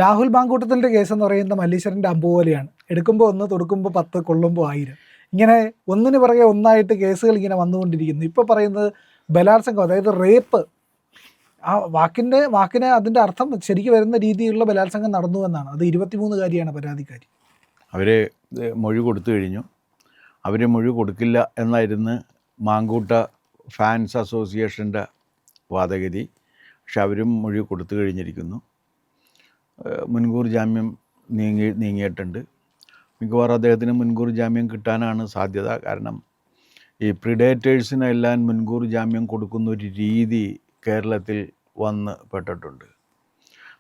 Rahul മാങ്കൂട്ടത്തിൻ്റെ case എന്ന് പറയുന്ന മല്ലീശ്വരൻ്റെ അമ്പ് പോലെയാണ്. എടുക്കുമ്പോൾ 1, തൊടുക്കുമ്പോൾ 10, കൊള്ളുമ്പോൾ 1000. ഇങ്ങനെ ഒന്നിന് പുറകെ ഒന്നായിട്ട് കേസുകൾ ഇങ്ങനെ വന്നുകൊണ്ടിരിക്കുന്നു. ഇപ്പോൾ പറയുന്നത് ബലാത്സംഗം, അതായത് റേപ്പ്, ആ വാക്കിന് അതിൻ്റെ അർത്ഥം ശരിക്കും വരുന്ന രീതിയിലുള്ള ബലാത്സംഗം നടന്നു എന്നാണ്. അത് 23-കാരിയാണ് പരാതിക്കാരി. അവർ മൊഴി കൊടുത്തു കഴിഞ്ഞു. അവർ മൊഴി കൊടുക്കില്ല എന്നായിരുന്നു മാങ്കൂട്ട ഫാൻസ് അസോസിയേഷൻ്റെ വാദഗതി. പക്ഷെ അവരും മൊഴി കൊടുത്തു കഴിഞ്ഞിരിക്കുന്നു. മുൻകൂർ ജാമ്യം നീങ്ങിയിട്ടുണ്ട്. മിക്കവാറും അദ്ദേഹത്തിന് മുൻകൂർ ജാമ്യം കിട്ടാനാണ് സാധ്യത. കാരണം ഈ പ്രിഡേറ്റേഴ്സിനെല്ലാം മുൻകൂർ ജാമ്യം കൊടുക്കുന്ന ഒരു രീതി കേരളത്തിൽ വന്ന് പെട്ടിട്ടുണ്ട്.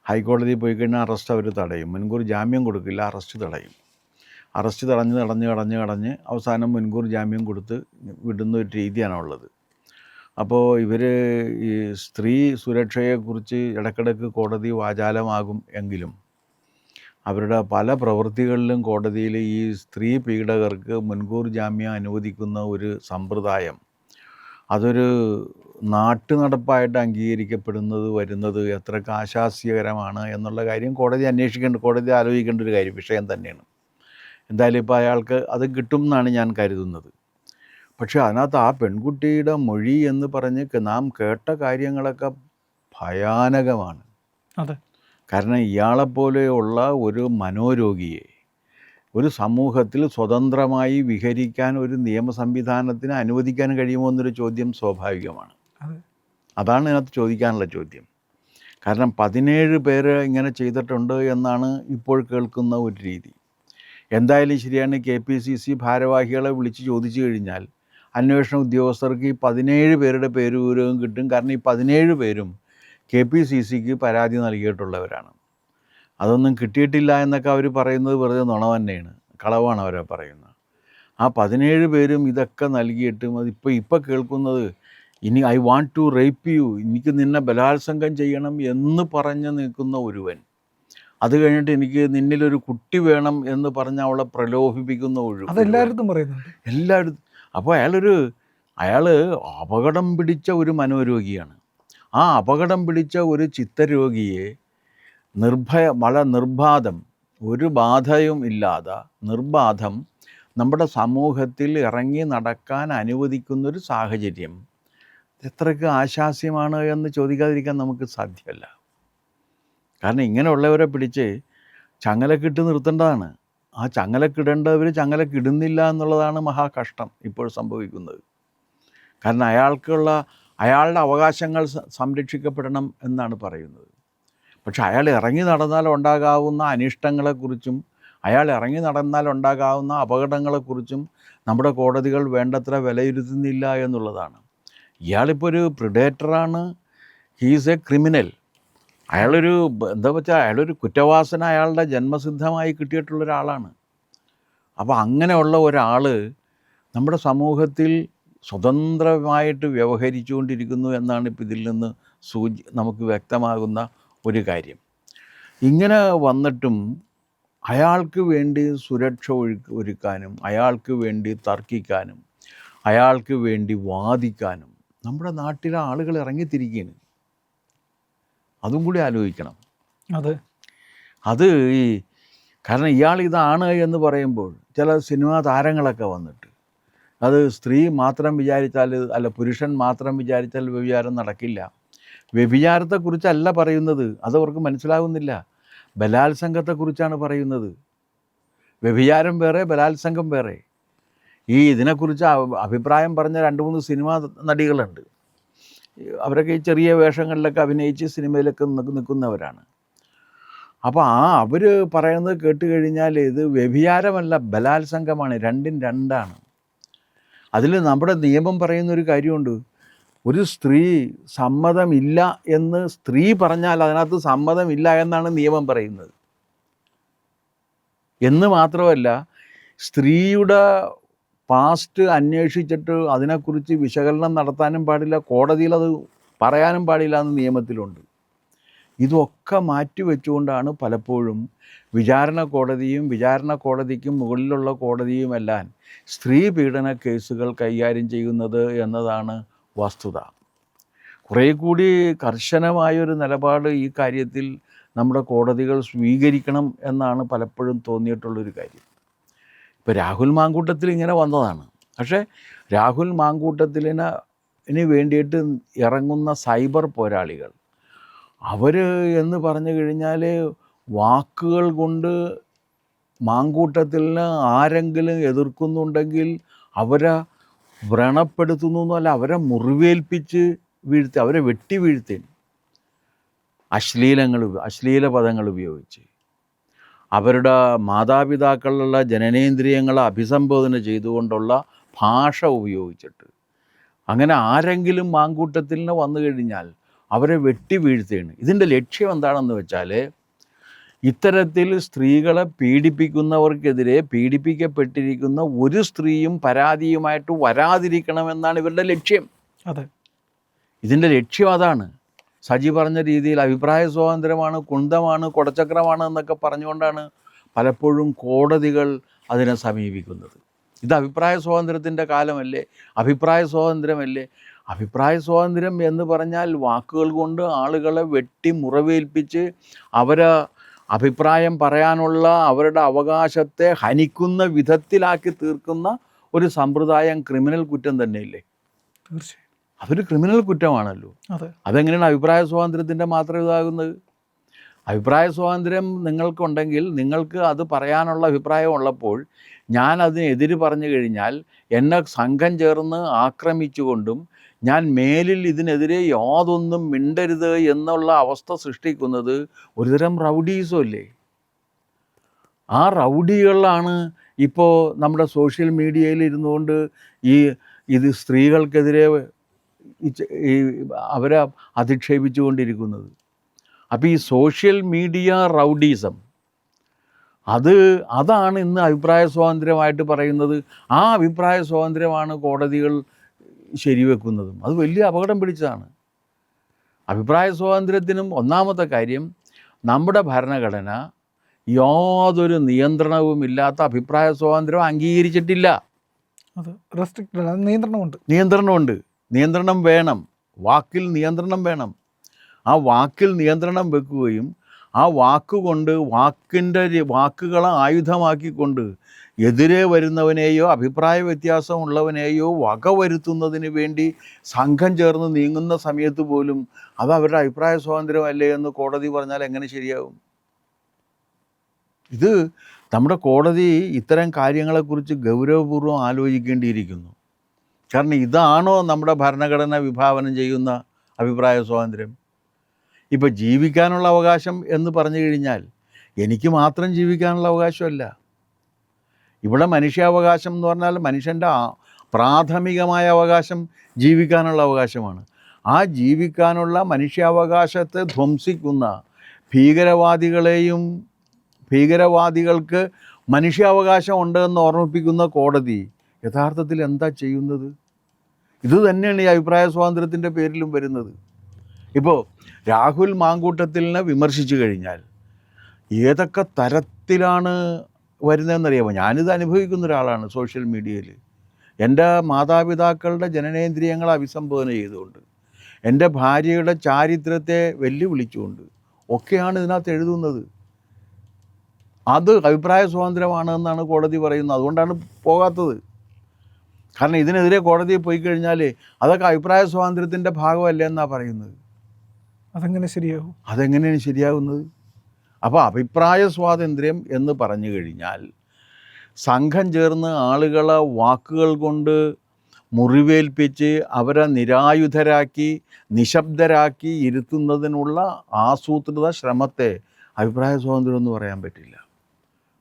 ഹൈക്കോടതിയിൽ പോയി കഴിഞ്ഞാൽ അറസ്റ്റ് അവർ തടയും, മുൻകൂർ ജാമ്യം കൊടുക്കില്ല, അറസ്റ്റ് തടയും. അറസ്റ്റ് തടഞ്ഞ് അവസാനം മുൻകൂർ ജാമ്യം കൊടുത്ത് വിടുന്ന ഒരു രീതിയാണുള്ളത്. അപ്പോൾ ഇവർ ഈ സ്ത്രീ സുരക്ഷയെക്കുറിച്ച് ഇടയ്ക്കിടയ്ക്ക് കോടതി വാചാലമാകും എങ്കിലും അവരുടെ പല പ്രവൃത്തികളിലും കോടതിയിൽ ഈ സ്ത്രീ പീഡകർക്ക് മുൻകൂർ ജാമ്യം അനുവദിക്കുന്ന ഒരു സമ്പ്രദായം, അതൊരു നാട്ടുനടപ്പായിട്ട് അംഗീകരിക്കപ്പെടുന്നത് വരുന്നത് എത്രക്ക് ആശാസ്യകരമാണ് എന്നുള്ള കാര്യം കോടതി ആലോചിക്കേണ്ട ഒരു വിഷയം തന്നെയാണ്. എന്തായാലും ഇപ്പോൾ അയാൾക്ക് അത് കിട്ടും എന്നാണ് ഞാൻ കരുതുന്നത്. പക്ഷേ അതിനകത്ത് ആ പെൺകുട്ടിയുടെ മൊഴി എന്ന് പറഞ്ഞ് നാം കേട്ട കാര്യങ്ങളൊക്കെ ഭയാനകമാണ്. അതെ. കാരണം ഇയാളെപ്പോലെയുള്ള ഒരു മനോരോഗിയെ ഒരു സമൂഹത്തിൽ സ്വതന്ത്രമായി വിഹരിക്കാൻ ഒരു നിയമ സംവിധാനത്തിന് അനുവദിക്കാൻ കഴിയുമോ എന്നൊരു ചോദ്യം സ്വാഭാവികമാണ്. അതാണ് ഇതിനകത്ത് ചോദിക്കാനുള്ള ചോദ്യം. കാരണം 17 പേര് ഇങ്ങനെ ചെയ്തിട്ടുണ്ട് എന്നാണ് ഇപ്പോൾ കേൾക്കുന്ന ഒരു രീതി. എന്തായാലും ശരിയാണ്, KPCC ഭാരവാഹികളെ വിളിച്ച് ചോദിച്ചു കഴിഞ്ഞാൽ അന്വേഷണ ഉദ്യോഗസ്ഥർക്ക് ഈ 17 പേരുടെ പേര് വിവരവും കിട്ടും. കാരണം ഈ 17 പേരും KPCCക്ക് പരാതി നൽകിയിട്ടുള്ളവരാണ്. അതൊന്നും കിട്ടിയിട്ടില്ല എന്നൊക്കെ അവർ പറയുന്നത് വെറുതെ നുണ തന്നെയാണ്, കളവാണ് അവരെ പറയുന്നത്. ആ 17 പേരും ഇതൊക്കെ നൽകിയിട്ടും ഇപ്പോൾ കേൾക്കുന്നത് ഇനി I want to rape you, എനിക്ക് നിന്നെ ബലാത്സംഗം ചെയ്യണം എന്ന് പറഞ്ഞ് നിൽക്കുന്ന ഒരുവൻ, അത് കഴിഞ്ഞിട്ട് എനിക്ക് നിന്നിലൊരു കുട്ടി വേണം എന്ന് പറഞ്ഞ് അവളെ പ്രലോഭിപ്പിക്കുന്ന അതെല്ലായിടത്തും പറയുന്നുണ്ട്. എല്ലായിടത്തും. അപ്പോൾ അയാൾ അപകടം പിടിച്ച ഒരു മനോരോഗിയാണ്. ആ അപകടം പിടിച്ച ഒരു ചിത്തരോഗിയെ വളരെ നിർബാധം, ഒരു ബാധയും ഇല്ലാതെ നിർബാധം നമ്മുടെ സമൂഹത്തിൽ ഇറങ്ങി നടക്കാൻ അനുവദിക്കുന്നൊരു സാഹചര്യം എത്രയ്ക്ക് ആശാസ്യമാണ് എന്ന് ചോദിക്കാതിരിക്കാൻ നമുക്ക് സാധ്യമല്ല. കാരണം ഇങ്ങനെയുള്ളവരെ പിടിച്ച് ചങ്ങലക്കിട്ട് നിർത്തേണ്ടതാണ്. ആ ചങ്ങലക്കിടേണ്ടവർ ചങ്ങലക്കിടുന്നില്ല എന്നുള്ളതാണ് മഹാകഷ്ടം ഇപ്പോൾ സംഭവിക്കുന്നത്. കാരണം അയാളുടെ അവകാശങ്ങൾ സംരക്ഷിക്കപ്പെടണം എന്നാണ് പറയുന്നത്. പക്ഷെ അയാൾ ഇറങ്ങി നടന്നാൽ ഉണ്ടാകാവുന്ന അനിഷ്ടങ്ങളെക്കുറിച്ചും അയാൾ ഇറങ്ങി നടന്നാൽ ഉണ്ടാകാവുന്ന അപകടങ്ങളെക്കുറിച്ചും നമ്മുടെ കോടതികൾ വേണ്ടത്ര വിലയിരുത്തുന്നില്ല എന്നുള്ളതാണ്. ഇയാളിപ്പോൾ ഒരു പ്രിഡേറ്ററാണ്, ഹീസ് എ ക്രിമിനൽ. അയാളൊരു കുറ്റവാസന അയാളുടെ ജന്മസിദ്ധമായി കിട്ടിയിട്ടുള്ള ഒരാളാണ്. അപ്പോൾ അങ്ങനെയുള്ള ഒരാൾ നമ്മുടെ സമൂഹത്തിൽ സ്വതന്ത്രമായിട്ട് വ്യവഹരിച്ചുകൊണ്ടിരിക്കുന്നു എന്നാണ് ഇപ്പോൾ ഇതിൽ നിന്ന് നമുക്ക് വ്യക്തമാകുന്ന ഒരു കാര്യം. ഇങ്ങനെ വന്നിട്ടും അയാൾക്ക് വേണ്ടി സുരക്ഷ ഒരുക്കാനും അയാൾക്ക് വേണ്ടി തർക്കിക്കാനും അയാൾക്ക് വേണ്ടി വാദിക്കാനും നമ്മുടെ നാട്ടിലെ ആളുകൾ ഇറങ്ങിത്തിരിക്കുകയാണ്. അതും കൂടി ആലോചിക്കണം. അത് കാരണം ഇയാൾ ഇതാണ് എന്ന് പറയുമ്പോൾ ചില സിനിമാ താരങ്ങളൊക്കെ വന്നിട്ട് അത് സ്ത്രീ മാത്രം വിചാരിച്ചാൽ, അല്ല പുരുഷൻ മാത്രം വിചാരിച്ചാൽ വ്യഭിചാരം നടക്കില്ല. വ്യഭിചാരത്തെക്കുറിച്ചല്ല പറയുന്നത്, അതവർക്ക് മനസ്സിലാകുന്നില്ല. ബലാത്സംഗത്തെക്കുറിച്ചാണ് പറയുന്നത്. വ്യഭിചാരം വേറെ, ബലാത്സംഗം വേറെ. ഇതിനെക്കുറിച്ച് അഭിപ്രായം പറഞ്ഞ 2-3 സിനിമാ നടികളുണ്ട്. അവരൊക്കെ ഈ ചെറിയ വേഷങ്ങളിലൊക്കെ അഭിനയിച്ച് സിനിമയിലൊക്കെ നിൽക്കുന്നവരാണ്. അപ്പോൾ അവർ പറയുന്നത് കേട്ട് കഴിഞ്ഞാൽ ഇത് വ്യഭിചാരമല്ല, ബലാത്സംഗമാണ്. രണ്ടും രണ്ടാണ്. അതിൽ നമ്മുടെ നിയമം പറയുന്നൊരു കാര്യമുണ്ട്. ഒരു സ്ത്രീ സമ്മതമില്ല എന്ന് സ്ത്രീ പറഞ്ഞാൽ അതിനകത്ത് സമ്മതമില്ല എന്നാണ് നിയമം പറയുന്നത്. എന്ന് മാത്രമല്ല, സ്ത്രീയുടെ പാസ്റ്റ് അന്വേഷിച്ചിട്ട് അതിനെക്കുറിച്ച് വിശകലനം നടത്താനും പാടില്ല, കോടതിയിൽ അത് പറയാനും പാടില്ല എന്ന് നിയമത്തിലുണ്ട്. ഇതൊക്കെ മാറ്റിവെച്ചുകൊണ്ടാണ് പലപ്പോഴും വിചാരണ കോടതിക്കും മുകളിലുള്ള കോടതിയുമെല്ലാം സ്ത്രീ പീഡന കേസുകൾ കൈകാര്യം ചെയ്യുന്നത് എന്നതാണ് വസ്തുത. കുറേ കൂടി കർശനമായൊരു നിലപാട് ഈ കാര്യത്തിൽ നമ്മുടെ കോടതികൾ സ്വീകരിക്കണം എന്നാണ് പലപ്പോഴും തോന്നിയിട്ടുള്ളൊരു കാര്യം. ഇപ്പോൾ രാഹുൽ മാങ്കൂട്ടത്തിൽ ഇങ്ങനെ വന്നതാണ്. പക്ഷേ രാഹുൽ മാങ്കൂട്ടത്തിലിന് വേണ്ടിയിട്ട് ഇറങ്ങുന്ന സൈബർ പോരാളികൾ, അവർ എന്ന് പറഞ്ഞു കഴിഞ്ഞാൽ വാക്കുകൾ കൊണ്ട് മാങ്കൂട്ടത്തിന് ആരെങ്കിലും എതിർക്കുന്നുണ്ടെങ്കിൽ അവരെ വ്രണപ്പെടുത്തുന്നു എന്നല്ല, അവരെ മുറിവേൽപ്പിച്ച് വീഴ്ത്തി, അവരെ വെട്ടി വീഴ്ത്തി, അശ്ലീല പദങ്ങൾ ഉപയോഗിച്ച്, അവരുടെ മാതാപിതാക്കളുള്ള ജനനേന്ദ്രിയങ്ങളെ അഭിസംബോധന ചെയ്തുകൊണ്ടുള്ള ഭാഷ ഉപയോഗിച്ചിട്ട് അങ്ങനെ ആരെങ്കിലും മാങ്കൂട്ടത്തിന് വന്നു കഴിഞ്ഞാൽ അവരെ വെട്ടി വീഴ്ത്തുകയാണ്. ഇതിൻ്റെ ലക്ഷ്യം എന്താണെന്ന് വെച്ചാൽ, ഇത്തരത്തിൽ സ്ത്രീകളെ പീഡിപ്പിക്കുന്നവർക്കെതിരെ പീഡിപ്പിക്കപ്പെട്ടിരിക്കുന്ന ഒരു സ്ത്രീയും പരാതിയുമായിട്ട് വരാതിരിക്കണമെന്നാണ് ഇവരുടെ ലക്ഷ്യം. അതെ, ഇതിൻ്റെ ലക്ഷ്യം അതാണ്. സജി പറഞ്ഞ രീതിയിൽ അഭിപ്രായ സ്വാതന്ത്ര്യമാണ്, കുന്തമാണ്, കുടച്ചക്രമാണ് എന്നൊക്കെ പറഞ്ഞുകൊണ്ടാണ് പലപ്പോഴും കോടതികൾ അതിനെ സമീപിക്കുന്നത്. ഇത് അഭിപ്രായ സ്വാതന്ത്ര്യത്തിൻ്റെ കാലമല്ലേ, അഭിപ്രായ സ്വാതന്ത്ര്യമല്ലേ? അഭിപ്രായ സ്വാതന്ത്ര്യം എന്ന് പറഞ്ഞാൽ വാക്കുകൾ കൊണ്ട് ആളുകളെ വെട്ടി മുറിവേൽപ്പിച്ച് അവരെ അഭിപ്രായം പറയാനുള്ള അവരുടെ അവകാശത്തെ ഹനിക്കുന്ന വിധത്തിലാക്കി തീർക്കുന്ന ഒരു സമ്പ്രദായം ക്രിമിനൽ കുറ്റം തന്നെയില്ലേ? തീർച്ചയായും അതൊരു ക്രിമിനൽ കുറ്റമാണല്ലോ. അതെങ്ങനെയാണ് അഭിപ്രായ സ്വാതന്ത്ര്യത്തിൻ്റെ മാത്രം ഇതാകുന്നത്? അഭിപ്രായ സ്വാതന്ത്ര്യം നിങ്ങൾക്കുണ്ടെങ്കിൽ നിങ്ങൾക്ക് അത് പറയാനുള്ള അഭിപ്രായം ഉള്ളപ്പോൾ ഞാൻ അതിനെതിര് പറഞ്ഞു കഴിഞ്ഞാൽ എന്നെ സംഘം ചേർന്ന് ആക്രമിച്ചുകൊണ്ടും ഞാൻ മേലിൽ ഇതിനെതിരെ യാതൊന്നും മിണ്ടരുത് എന്നുള്ള അവസ്ഥ സൃഷ്ടിക്കുന്നത് ഒരുതരം റൗഡീസമല്ലേ? ആ റൗഡികളാണ് ഇപ്പോൾ നമ്മുടെ സോഷ്യൽ മീഡിയയിൽ ഇരുന്നുകൊണ്ട് ഇത് സ്ത്രീകൾക്കെതിരെ അവരെ അധിക്ഷേപിച്ചുകൊണ്ടിരിക്കുന്നത്. അപ്പോൾ ഈ സോഷ്യൽ മീഡിയ റൗഡീസം അതാണ് ഇന്ന് അഭിപ്രായ സ്വാതന്ത്ര്യമായിട്ട് പറയുന്നത്. ആ അഭിപ്രായ സ്വാതന്ത്ര്യമാണ് കോടതികൾ ശരിവെക്കുന്നതും. അത് വലിയ അപകടം പിടിച്ചതാണ്. അഭിപ്രായ സ്വാതന്ത്ര്യത്തിനും ഒന്നാമത്തെ കാര്യം, നമ്മുടെ ഭരണഘടന യാതൊരു നിയന്ത്രണവുമില്ലാത്ത അഭിപ്രായ സ്വാതന്ത്ര്യം അംഗീകരിച്ചിട്ടില്ല. അത് റെസ്ട്രിക്റ്റഡ്, അത് നിയന്ത്രണമുണ്ട്. നിയന്ത്രണം വേണം, വാക്കിൽ നിയന്ത്രണം വേണം. ആ വാക്കിൽ നിയന്ത്രണം വെക്കുകയും ആ വാക്കുകൊണ്ട് വാക്കുകളെ ആയുധമാക്കിക്കൊണ്ട് എതിരെ വരുന്നവനെയോ അഭിപ്രായ വ്യത്യാസമുള്ളവനെയോ വകവരുത്തുന്നതിന് വേണ്ടി സംഘം ചേർന്ന് നീങ്ങുന്ന സമയത്ത് പോലും അത് അവരുടെ അഭിപ്രായ സ്വാതന്ത്ര്യമല്ലേ എന്ന് കോടതി പറഞ്ഞാൽ എങ്ങനെ ശരിയാവും? ഇത് നമ്മുടെ കോടതി ഇത്തരം കാര്യങ്ങളെക്കുറിച്ച് ഗൗരവപൂർവ്വം ആലോചിക്കേണ്ടിയിരിക്കുന്നു. കാരണം ഇതാണോ നമ്മുടെ ഭരണഘടന വിഭാവനം ചെയ്യുന്ന അഭിപ്രായ സ്വാതന്ത്ര്യം? ഇപ്പോൾ ജീവിക്കാനുള്ള അവകാശം എന്ന് പറഞ്ഞു കഴിഞ്ഞാൽ എനിക്ക് മാത്രം ജീവിക്കാനുള്ള അവകാശമല്ല. ഇവിടെ മനുഷ്യാവകാശം എന്ന് പറഞ്ഞാൽ മനുഷ്യൻ്റെ പ്രാഥമികമായ അവകാശം ജീവിക്കാനുള്ള അവകാശമാണ്. ആ ജീവിക്കാനുള്ള മനുഷ്യാവകാശത്തെ ധ്വംസിക്കുന്ന ഭീകരവാദികൾക്ക് മനുഷ്യാവകാശം ഉണ്ടെന്ന് ഓർമ്മിപ്പിക്കുന്ന കോടതി യഥാർത്ഥത്തിൽ എന്താ ചെയ്യുന്നത്? ഇത് തന്നെയാണ് ഈ അഭിപ്രായ സ്വാതന്ത്ര്യത്തിൻ്റെ പേരിലും വരുന്നത്. ഇപ്പോൾ രാഹുൽ മാങ്കൂട്ടത്തിലിനെ വിമർശിച്ചു കഴിഞ്ഞാൽ ഏതൊക്കെ തരത്തിലാണ് വരുന്നതെന്നറിയാമോ? ഞാനിത് അനുഭവിക്കുന്ന ഒരാളാണ്. സോഷ്യൽ മീഡിയയിൽ എൻ്റെ മാതാപിതാക്കളുടെ ജനനേന്ദ്രിയങ്ങളെ അഭിസംബോധന ചെയ്തുകൊണ്ട്, എൻ്റെ ഭാര്യയുടെ ചാരിത്രത്തെ വെല്ലുവിളിച്ചുകൊണ്ട് ഒക്കെയാണ് ഇതിനകത്ത് എഴുതുന്നത്. അത് അഭിപ്രായ സ്വാതന്ത്ര്യമാണ് എന്നാണ് കോടതി പറയുന്നത്. അതുകൊണ്ടാണ് പോകാത്തത്. കാരണം ഇതിനെതിരെ കോടതിയിൽ പോയി കഴിഞ്ഞാൽ അതൊക്കെ അഭിപ്രായ സ്വാതന്ത്ര്യത്തിൻ്റെ ഭാഗമല്ലേ എന്നാണ് പറയുന്നത്. അതെങ്ങനെയാണ് ശരിയാകുന്നത്? അപ്പോൾ അഭിപ്രായ സ്വാതന്ത്ര്യം എന്ന് പറഞ്ഞു കഴിഞ്ഞാൽ സംഘം ചേർന്ന് ആളുകളെ വാക്കുകൾ കൊണ്ട് മുറിവേൽപ്പിച്ച് അവരെ നിരായുധരാക്കി നിശബ്ദരാക്കി ഇരുത്തുന്നതിനുള്ള ആസൂത്രിത ശ്രമത്തെ അഭിപ്രായ സ്വാതന്ത്ര്യം എന്ന് പറയാൻ പറ്റില്ല.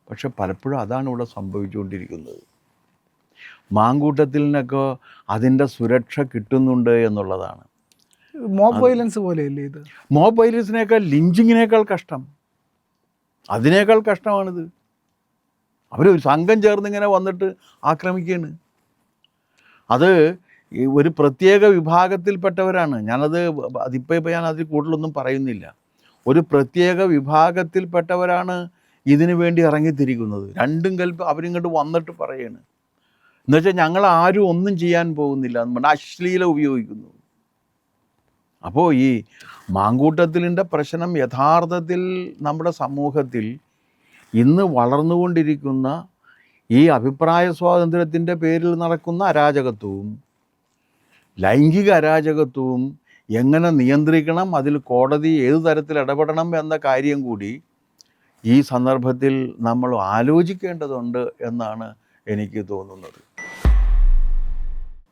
പക്ഷെ പലപ്പോഴും അതാണ് ഇവിടെ സംഭവിച്ചുകൊണ്ടിരിക്കുന്നത്. മാങ്കൂട്ടത്തിനൊക്കെ അതിൻ്റെ സുരക്ഷ കിട്ടുന്നുണ്ട് എന്നുള്ളതാണ്. മോബ് വയലൻസ് പോലെയല്ലേ ഇത്? മോബ് വയലൻസിനേക്കാൾ, ലിഞ്ചിങ്ങിനേക്കാൾ കഷ്ടം, അതിനേക്കാൾ കഷ്ടമാണിത്. അവർ ഒരു സംഘം ചേർന്നിങ്ങനെ വന്നിട്ട് ആക്രമിക്കുകയാണ്. അത് ഒരു പ്രത്യേക വിഭാഗത്തിൽപ്പെട്ടവരാണ്. അതിപ്പോൾ ഞാൻ അതിൽ കൂടുതലൊന്നും പറയുന്നില്ല. ഒരു പ്രത്യേക വിഭാഗത്തിൽപ്പെട്ടവരാണ് ഇതിനു വേണ്ടി ഇറങ്ങിത്തിരിക്കുന്നത്. രണ്ടും അവരിങ്ങോട്ട് വന്നിട്ട് പറയുകയാണ്. എന്നുവെച്ചാൽ ഞങ്ങൾ ആരും ഒന്നും ചെയ്യാൻ പോകുന്നില്ല എന്ന് പറഞ്ഞാൽ അശ്ലീലം ഉപയോഗിക്കുന്നു. അപ്പോൾ ഈ മാങ്കൂട്ടത്തിലിൻ്റെ പ്രശ്നം യഥാർത്ഥത്തിൽ നമ്മുടെ സമൂഹത്തിൽ ഇന്ന് വളർന്നുകൊണ്ടിരിക്കുന്ന ഈ അഭിപ്രായ സ്വാതന്ത്ര്യത്തിൻ്റെ പേരിൽ നടക്കുന്ന അരാജകത്വവും ലൈംഗിക അരാജകത്വവും എങ്ങനെ നിയന്ത്രിക്കണം, അതിൽ കോടതി ഏതു തരത്തിൽ ഇടപെടണം എന്ന കാര്യം കൂടി ഈ സന്ദർഭത്തിൽ നമ്മൾ ആലോചിക്കേണ്ടതുണ്ട് എന്നാണ് എനിക്ക് തോന്നുന്നത്.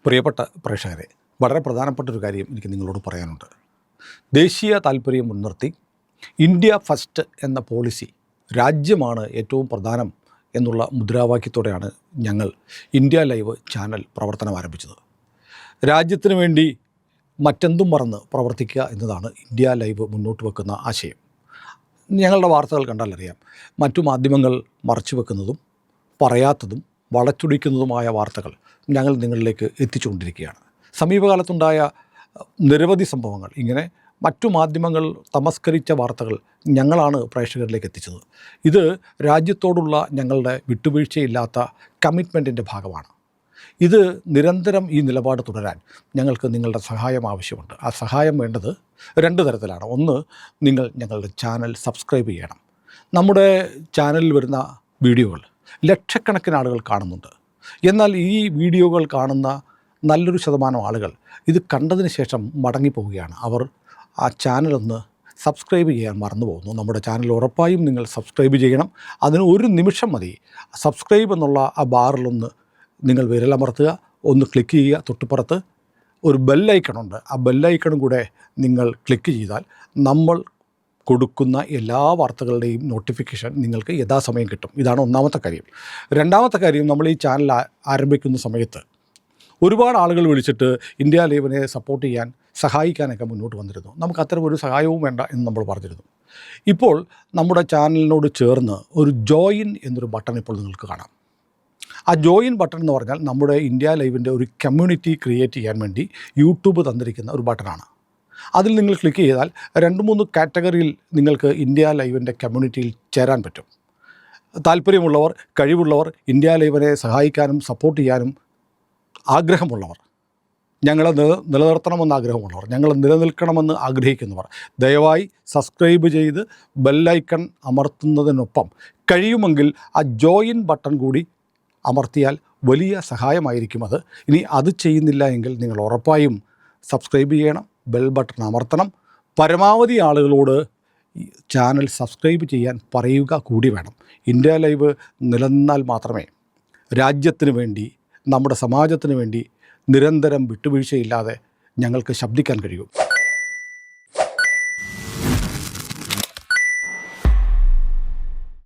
പ്രിയപ്പെട്ട പ്രേക്ഷകരെ, വളരെ പ്രധാനപ്പെട്ട ഒരു കാര്യം എനിക്ക് നിങ്ങളോട് പറയാനുണ്ട്. ദേശീയ താല്പര്യം മുൻനിർത്തി ഇന്ത്യ ഫസ്റ്റ് എന്ന പോളിസി, രാജ്യമാണ് ഏറ്റവും പ്രധാനം എന്നുള്ള മുദ്രാവാക്യത്തോടെയാണ് ഞങ്ങൾ ഇന്ത്യ ലൈവ് ചാനൽ പ്രവർത്തനം ആരംഭിച്ചത്. രാജ്യത്തിന് വേണ്ടി മറ്റെന്തും മറന്ന് പ്രവർത്തിക്കുക എന്നതാണ് ഇന്ത്യ ലൈവ് മുന്നോട്ട് വെക്കുന്ന ആശയം. ഞങ്ങളുടെ വാർത്തകൾ കണ്ടാലറിയാം, മറ്റു മാധ്യമങ്ങൾ മറച്ചു വെക്കുന്നതും പറയാത്തതും വളച്ചൊടിക്കുന്നതുമായ വാർത്തകൾ ഞങ്ങൾ നിങ്ങളിലേക്ക് എത്തിച്ചുകൊണ്ടിരിക്കുകയാണ്. സമീപകാലത്തുണ്ടായ നിരവധി സംഭവങ്ങൾ, ഇങ്ങനെ മറ്റു മാധ്യമങ്ങൾ തമസ്കരിച്ച വാർത്തകൾ ഞങ്ങളാണ് പ്രേക്ഷകരിലേക്ക് എത്തിച്ചത്. ഇത് രാജ്യത്തോടുള്ള ഞങ്ങളുടെ വിട്ടുവീഴ്ചയില്ലാത്ത കമ്മിറ്റ്മെൻറ്റിൻ്റെ ഭാഗമാണ്. ഇത് നിരന്തരം ഈ നിലപാട് തുടരാൻ ഞങ്ങൾക്ക് നിങ്ങളുടെ സഹായം ആവശ്യമുണ്ട്. ആ സഹായം വേണ്ടത് രണ്ട് തരത്തിലാണ്. ഒന്ന്, നിങ്ങൾ ഞങ്ങളുടെ ചാനൽ സബ്സ്ക്രൈബ് ചെയ്യണം. നമ്മുടെ ചാനലിൽ വരുന്ന വീഡിയോകൾ ലക്ഷക്കണക്കിന് ആളുകൾ കാണുന്നുണ്ട്. എന്നാൽ ഈ വീഡിയോകൾ കാണുന്ന നല്ലൊരു ശതമാനം ആളുകൾ ഇത് കണ്ടതിന് ശേഷം മടങ്ങിപ്പോവുകയാണ്. അവർ ആ ചാനലൊന്ന് സബ്സ്ക്രൈബ് ചെയ്യാൻ മറന്നു പോകുന്നു. നമ്മുടെ ചാനൽ ഉറപ്പായും നിങ്ങൾ സബ്സ്ക്രൈബ് ചെയ്യണം. അതിന് ഒരു നിമിഷം മതി. സബ്സ്ക്രൈബ് എന്നുള്ള ആ ബാറിലൊന്ന് നിങ്ങൾ വിരലമർത്തുക, ഒന്ന് ക്ലിക്ക് ചെയ്യുക. തൊട്ടുപുറത്ത് ഒരു ബെല്ലൈക്കണുണ്ട്. ആ ബെല്ലൈക്കണും കൂടെ നിങ്ങൾ ക്ലിക്ക് ചെയ്താൽ നമ്മൾ കൊടുക്കുന്ന എല്ലാ വാർത്തകളുടെയും നോട്ടിഫിക്കേഷൻ നിങ്ങൾക്ക് യഥാസമയം കിട്ടും. ഇതാണ് ഒന്നാമത്തെ കാര്യം. രണ്ടാമത്തെ കാര്യം, നമ്മൾ ഈ ചാനൽ ആരംഭിക്കുന്ന സമയത്ത് ഒരുപാട് ആളുകൾ വിളിച്ചിട്ട് ഇന്ത്യ ലൈവിനെ സപ്പോർട്ട് ചെയ്യാൻ, സഹായിക്കാനൊക്കെ മുന്നോട്ട് വന്നിരുന്നു. നമുക്ക് അത്തരം ഒരു സഹായവും വേണ്ട എന്ന് നമ്മൾ പറഞ്ഞിരുന്നു. ഇപ്പോൾ നമ്മുടെ ചാനലിനോട് ചേർന്ന് ഒരു ജോയിൻ എന്നൊരു ബട്ടൺ ഇപ്പോൾ നിങ്ങൾക്ക് കാണാം. ആ ജോയിൻ ബട്ടൺ എന്ന് പറഞ്ഞാൽ നമ്മുടെ ഇന്ത്യ ലൈവിൻ്റെ ഒരു കമ്മ്യൂണിറ്റി ക്രിയേറ്റ് ചെയ്യാൻ വേണ്ടി യൂട്യൂബ് തന്നിരിക്കുന്ന ഒരു ബട്ടണാണ്. അതിൽ നിങ്ങൾ ക്ലിക്ക് ചെയ്താൽ 2-3 കാറ്റഗറിയിൽ നിങ്ങൾക്ക് ഇന്ത്യ ലൈവിൻ്റെ കമ്മ്യൂണിറ്റിയിൽ ചേരാൻ പറ്റും. താല്പര്യമുള്ളവർ, കഴിവുള്ളവർ, ഇന്ത്യ ലൈവിനെ സഹായിക്കാനും സപ്പോർട്ട് ചെയ്യാനും ആഗ്രഹമുള്ളവർ, ഞങ്ങളെ നിലനിർത്തണമെന്ന് ആഗ്രഹമുള്ളവർ, ഞങ്ങൾ നിലനിൽക്കണമെന്ന് ആഗ്രഹിക്കുന്നവർ ദയവായി സബ്സ്ക്രൈബ് ചെയ്ത് ബെല്ലൈക്കൺ അമർത്തുന്നതിനൊപ്പം കഴിയുമെങ്കിൽ ആ ജോയിൻ ബട്ടൺ കൂടി അമർത്തിയാൽ വലിയ സഹായമായിരിക്കും അത്. ഇനി അത് ചെയ്യുന്നില്ല എങ്കിൽ നിങ്ങൾ ഉറപ്പായും സബ്സ്ക്രൈബ് ചെയ്യണം, ബെൽ ബട്ടൺ അമർത്തണം. പരമാവധി ആളുകളോട് ചാനൽ സബ്സ്ക്രൈബ് ചെയ്യാൻ പറയുക കൂടി വേണം. ഇന്ത്യ ലൈവ് നിലനിന്നാൽ മാത്രമേ രാജ്യത്തിന് വേണ്ടി, നമ്മുടെ സമാജത്തിന് വേണ്ടി നിരന്തരം വിട്ടുവീഴ്ചയില്ലാതെ ഞങ്ങൾക്ക് ശബ്ദിക്കാൻ കഴിയൂ.